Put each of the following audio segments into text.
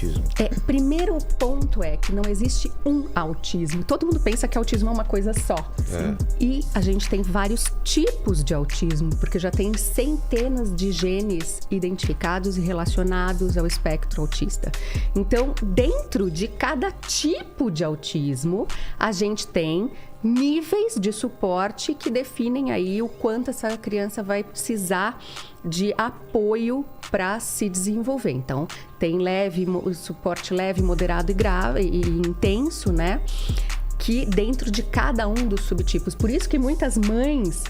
autismo? Primeiro ponto é que não existe um autismo. Todo mundo pensa que autismo é uma coisa só. E a gente tem vários tipos de autismo, porque já tem centenas de genes identificados e relacionados ao espectro autista. Então, dentro de cada tipo de autismo, a gente tem níveis de suporte que definem aí o quanto essa criança vai precisar de apoio para se desenvolver. Então, tem suporte leve, moderado e grave e intenso, né? Que dentro de cada um dos subtipos. Por isso que muitas mães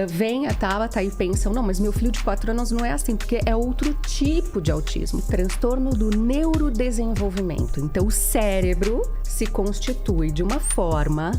veem a Tabata e pensam, não, mas meu filho de 4 anos não é assim, porque é outro tipo de autismo, transtorno do neurodesenvolvimento. Então, o cérebro se constitui de uma forma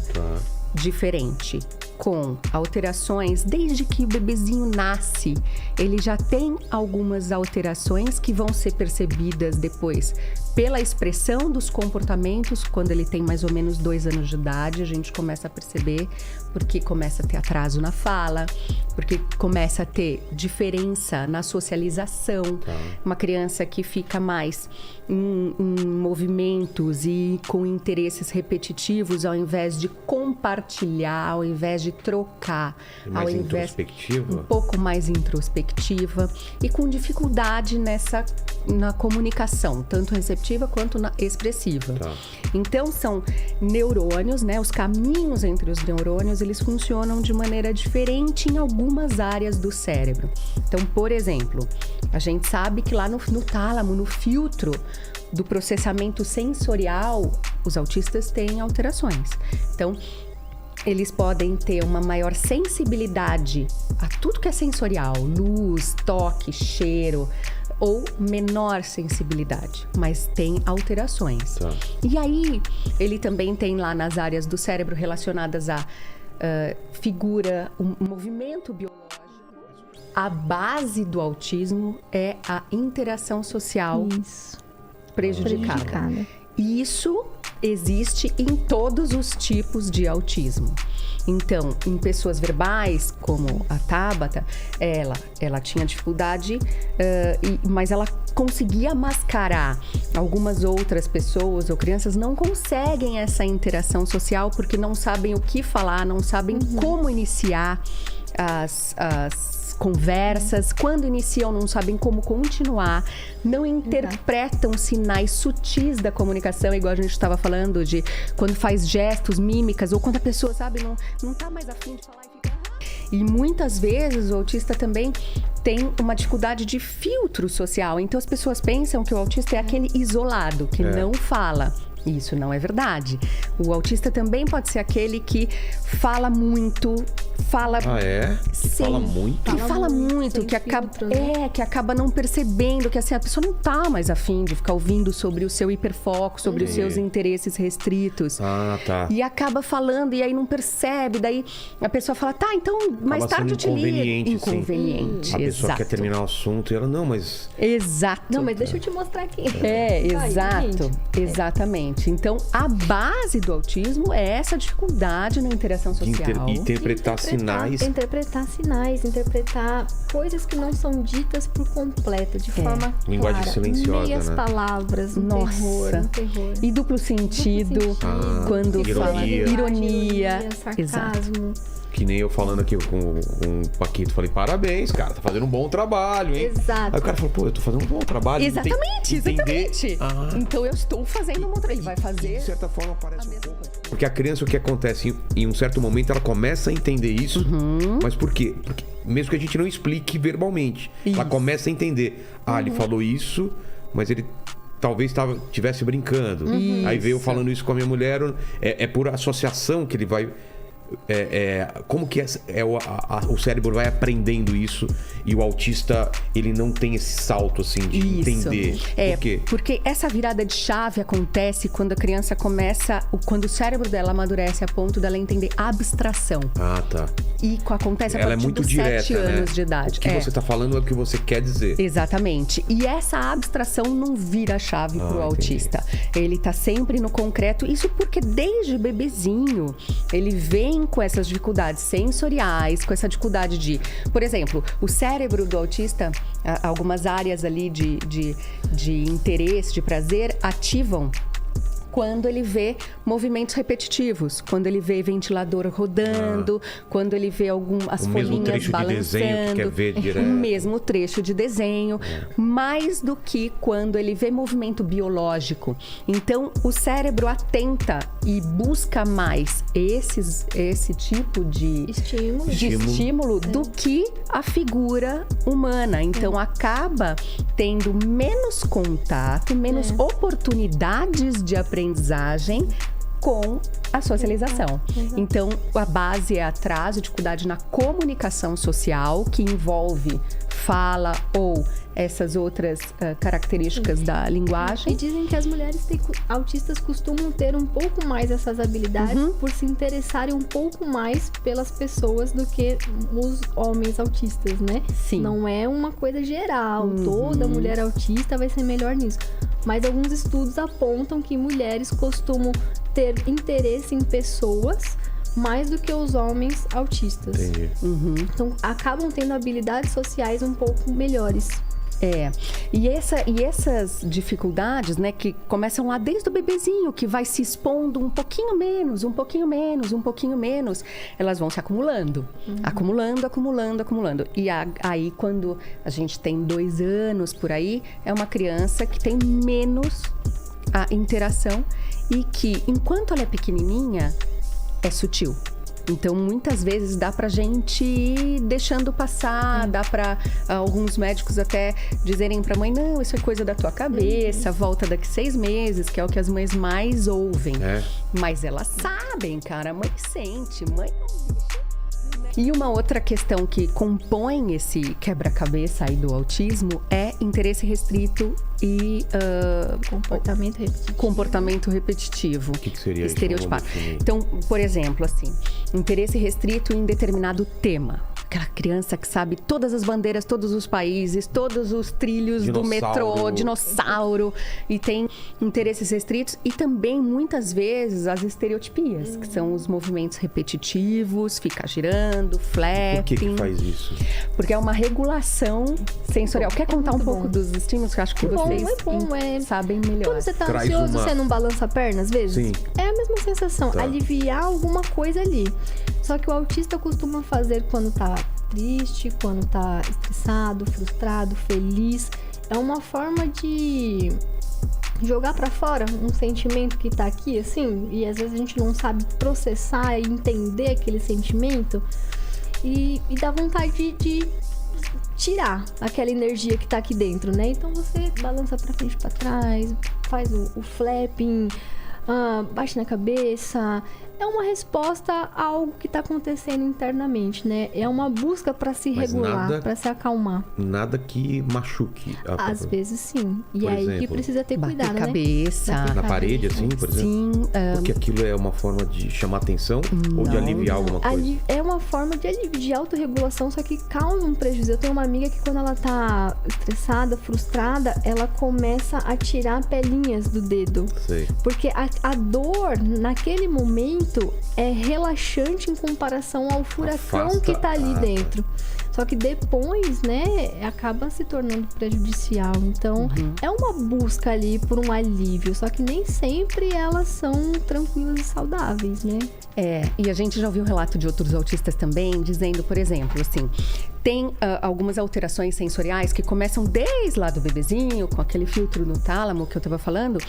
diferente, com alterações desde que o bebezinho nasce. Ele já tem algumas alterações que vão ser percebidas depois pela expressão dos comportamentos. Quando ele tem mais ou menos 2 anos de idade, a gente começa a perceber, porque começa a ter atraso na fala, porque começa a ter diferença na socialização. Uma criança que fica mais em movimentos e com interesses repetitivos, ao invés de compartilhar, ao invés de trocar, mais introspectiva? Um pouco mais introspectiva e com dificuldade na comunicação, tanto receptiva quanto expressiva. Então, são neurônios, né? Os caminhos entre os neurônios, eles funcionam de maneira diferente em algumas áreas do cérebro. Então, por exemplo, a gente sabe que lá no tálamo, no filtro do processamento sensorial, os autistas têm alterações. Então, eles podem ter uma maior sensibilidade a tudo que é sensorial, luz, toque, cheiro, ou menor sensibilidade, mas tem alterações. E aí, ele também tem lá nas áreas do cérebro relacionadas à figura, o movimento biológico. A base do autismo é a interação social prejudicada. Isso existe em todos os tipos de autismo. Então, em pessoas verbais, como a Tabata, ela tinha dificuldade, mas ela conseguia mascarar. Algumas outras pessoas ou crianças não conseguem essa interação social porque não sabem o que falar, não sabem como iniciar as conversas, quando iniciam não sabem como continuar, não interpretam sinais sutis da comunicação, igual a gente estava falando, de quando faz gestos, mímicas, ou quando a pessoa, sabe, não tá mais afim de falar e fica... E muitas vezes o autista também tem uma dificuldade de filtro social, então as pessoas pensam que o autista é aquele isolado, que não fala. Isso não é verdade. O autista também pode ser aquele que fala muito, fala... Sim. Fala muito? Que fala muito, que acaba, né? Que acaba não percebendo que assim, a pessoa não tá mais afim de ficar ouvindo sobre o seu hiperfoco, sobre os seus interesses restritos. E acaba falando e aí não percebe, daí a pessoa fala, então mais tarde eu te ligo. Inconveniente. A pessoa quer terminar o assunto e ela, não, mas... Exato. Não, mas deixa eu te mostrar aqui. Exato. Exatamente. Então, a base do autismo é essa dificuldade na interação social. Interpretar sinais. Interpretar coisas que não são ditas por completo, de forma linguagem clara. Silenciosa, Meias palavras, um terror. E duplo sentido, quando fala ironia, sarcasmo. Que nem eu falando aqui com o Paquito, falei, parabéns, cara, tá fazendo um bom trabalho, hein? Exato. Aí o cara falou, eu tô fazendo um bom trabalho. Exatamente. Então eu estou fazendo um bom trabalho. Ele vai fazer... De certa forma, parece um pouco. Porque a criança, o que acontece, em um certo momento, ela começa a entender isso. Mas por quê? Porque mesmo que a gente não explique verbalmente, ela começa a entender. Ele falou isso, mas ele... talvez estivesse brincando. Aí veio falando isso com a minha mulher. É por associação que ele vai... como que o cérebro vai aprendendo isso e o autista, ele não tem esse salto assim de entender. Por quê? Porque essa virada de chave acontece quando a criança quando o cérebro dela amadurece a ponto dela entender abstração. E acontece a partir dos 7 anos de idade. O que você tá falando é o que você quer dizer. Exatamente. E essa abstração não vira a chave pro autista. Ele tá sempre no concreto. Isso porque desde bebezinho ele vem vem com essas dificuldades sensoriais, com essa dificuldade de... Por exemplo, o cérebro do autista, algumas áreas ali de interesse, de prazer, ativam quando ele vê movimentos repetitivos, quando ele vê ventilador rodando, quando ele vê as folhinhas balançando, quer ver direto. O mesmo trecho de desenho, mais do que quando ele vê movimento biológico. Então, o cérebro atenta e busca mais esse tipo de estímulo do que a figura humana. Então, acaba tendo menos contato, menos oportunidades de aprendizagem com a socialização. Então, a base é atraso, dificuldade na comunicação social, que envolve fala ou essas outras características da linguagem. E dizem que as mulheres autistas costumam ter um pouco mais essas habilidades por se interessarem um pouco mais pelas pessoas do que os homens autistas, né? Sim. Não é uma coisa geral, toda mulher autista vai ser melhor nisso. Mas alguns estudos apontam que mulheres costumam ter interesse em pessoas mais do que os homens autistas. Entendi. Então, acabam tendo habilidades sociais um pouco melhores. E essas dificuldades, né, que começam lá desde o bebezinho, que vai se expondo um pouquinho menos, elas vão se acumulando, acumulando. E aí, quando a gente tem 2 anos por aí, é uma criança que tem menos a interação e que, enquanto ela é pequenininha, é sutil. Então, muitas vezes dá pra gente ir deixando passar, dá pra alguns médicos até dizerem pra mãe, não, isso é coisa da tua cabeça, volta daqui 6 meses, que é o que as mães mais ouvem. Mas elas sabem, cara, a mãe sente, mãe não... E uma outra questão que compõe esse quebra-cabeça aí do autismo é interesse restrito e comportamento repetitivo. O que seria estereotipado. Então, por exemplo, assim, interesse restrito em determinado tema. Aquela criança que sabe todas as bandeiras, todos os países, todos os trilhos do metrô, dinossauro, e tem interesses restritos. E também, muitas vezes, as estereotipias, que são os movimentos repetitivos, fica girando, flapping. Por que faz isso? Porque é uma regulação sensorial. Quer contar um pouco dos estímulos que eu acho que vocês sabem melhor? Quando você tá ansioso, você não balança a perna às vezes? Sim. É a mesma sensação, aliviar alguma coisa ali. Só que o autista costuma fazer quando tá triste, quando tá estressado, frustrado, feliz. É uma forma de jogar pra fora um sentimento que tá aqui, assim, e às vezes a gente não sabe processar e entender aquele sentimento e dá vontade de tirar aquela energia que tá aqui dentro, né? Então você balança pra frente, pra trás, faz o flapping, bate na cabeça. É uma resposta a algo que está acontecendo internamente, né? É uma busca para se regular, para se acalmar. Nada que machuque. Às vezes sim. E aí exemplo, que precisa ter cuidado, né? Cabeça. Na parede, assim, por exemplo? Sim. Porque aquilo é uma forma de chamar atenção ou de aliviar alguma coisa? É uma forma de alívio, de autorregulação, só que causa um prejuízo. Eu tenho uma amiga que quando ela tá estressada, frustrada, ela começa a tirar pelinhas do dedo. Sei. Porque a dor, naquele momento, é relaxante em comparação ao furacão que tá ali dentro. Só que depois, né, acaba se tornando prejudicial. Então, é uma busca ali por um alívio. Só que nem sempre elas são tranquilas e saudáveis, né? E a gente já ouviu um relato de outros autistas também, dizendo, por exemplo, assim, tem algumas alterações sensoriais que começam desde lá do bebezinho, com aquele filtro no tálamo que eu tava falando,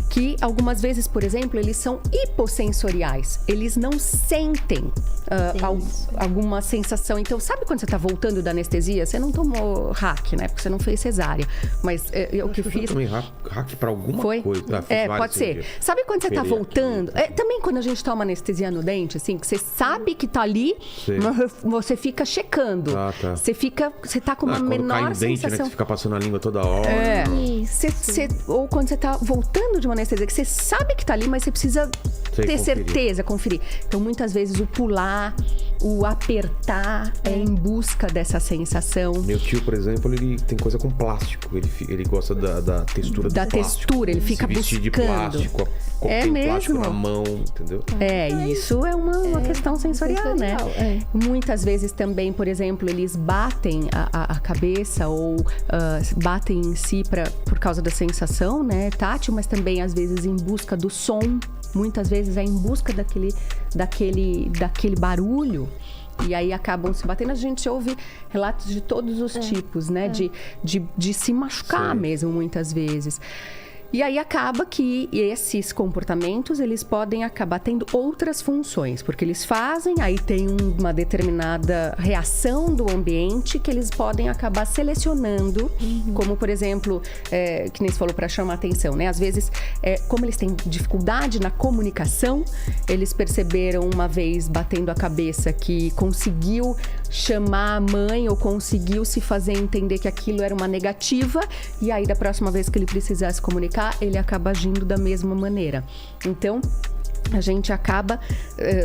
que algumas vezes, por exemplo, eles são hipossensoriais. Eles não sentem alguma sensação. Então, sabe quando você tá voltando da anestesia? Você não tomou hack, né? Porque você não fez cesárea. Mas eu que fiz... Eu tomei hack pra alguma coisa. Pode ser. Sabe quando você tá voltando? Também quando a gente toma anestesia no dente, assim, que você sabe que tá ali, mas você fica checando. Você tá com uma menor sensação. Dente, né, que você fica passando a língua toda hora. Ou quando você tá voltando de uma anestesia, que você sabe que tá ali, mas você precisa ter certeza, conferir. Então, muitas vezes, o pular, o apertar é em busca dessa sensação. Meu tio, por exemplo, ele tem coisa com plástico. Ele gosta da textura do plástico. Da textura, ele fica se vestir buscando. de plástico, tem plástico na mão, entendeu? Isso é uma questão sensorial, né? É. Muitas vezes também, por exemplo, eles batem a cabeça ou batem em si por causa da sensação, né, tátil, mas também às vezes em busca do som. Muitas vezes é em busca daquele barulho. E aí acabam se batendo. A gente ouve relatos de todos os tipos, né? De se machucar mesmo, muitas vezes. E aí acaba que esses comportamentos, eles podem acabar tendo outras funções. Porque eles fazem, aí tem uma determinada reação do ambiente que eles podem acabar selecionando. Como, por exemplo, que nem você falou, para chamar atenção, né? Às vezes, como eles têm dificuldade na comunicação, eles perceberam uma vez, batendo a cabeça, que conseguiu chamar a mãe ou conseguiu se fazer entender que aquilo era uma negativa. E aí, da próxima vez que ele precisasse comunicar, ele acaba agindo da mesma maneira. Então, a gente acaba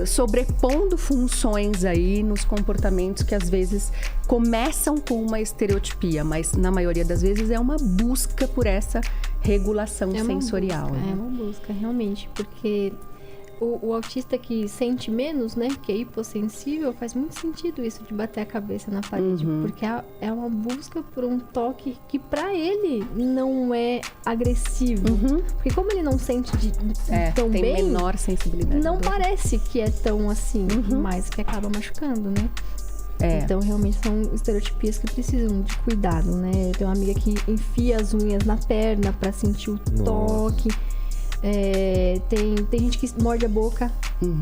sobrepondo funções aí nos comportamentos que às vezes começam com uma estereotipia, mas na maioria das vezes é uma busca por essa regulação sensorial. Busca, né? É uma busca, realmente, porque o autista que sente menos, né, que é hipossensível, faz muito sentido isso de bater a cabeça na parede, porque é uma busca por um toque que pra ele não é agressivo, porque como ele não sente tão tem bem, menor sensibilidade. não parece que é tão assim, mas que acaba machucando, né? Então, realmente, são estereotipias que precisam de cuidado, né? Tem uma amiga que enfia as unhas na perna pra sentir o toque. Tem gente que morde a boca,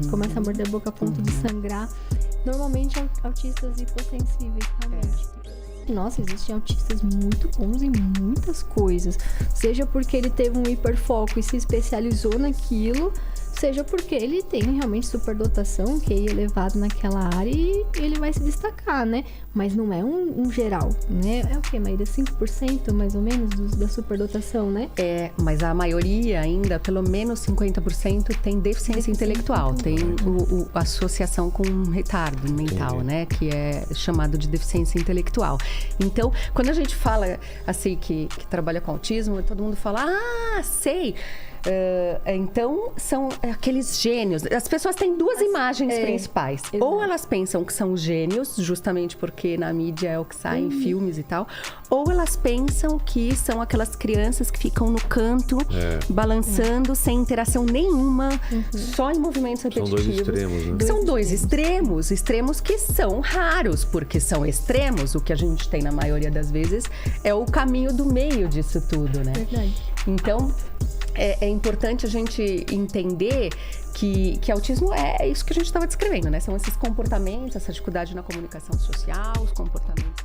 começa a morder a boca a ponto de sangrar. Normalmente, autistas hipossensíveis, realmente. Nossa, existem autistas muito bons em muitas coisas. Seja porque ele teve um hiperfoco e se especializou naquilo, seja porque ele tem realmente superdotação, QI elevado naquela área e ele vai se destacar, né? Mas não é um geral, né? É o quê, Maíra? 5% mais ou menos da superdotação, né? Mas a maioria ainda, pelo menos 50%, tem deficiência intelectual. Tem a associação com um retardo mental, né? Que é chamado de deficiência intelectual. Então, quando a gente fala, assim, que trabalha com autismo, todo mundo fala, sei... então, são aqueles gênios. As pessoas têm duas imagens principais. Exato. Ou elas pensam que são gênios, justamente porque na mídia é o que sai em filmes e tal. Ou elas pensam que são aquelas crianças que ficam no canto, balançando, sem interação nenhuma, só em movimentos repetitivos. São dois extremos, né? São dois extremos que são raros, porque são extremos. O que a gente tem na maioria das vezes é o caminho do meio disso tudo, né? Verdade. Então... É importante a gente entender que autismo é isso que a gente estava descrevendo, né? São esses comportamentos, essa dificuldade na comunicação social, os comportamentos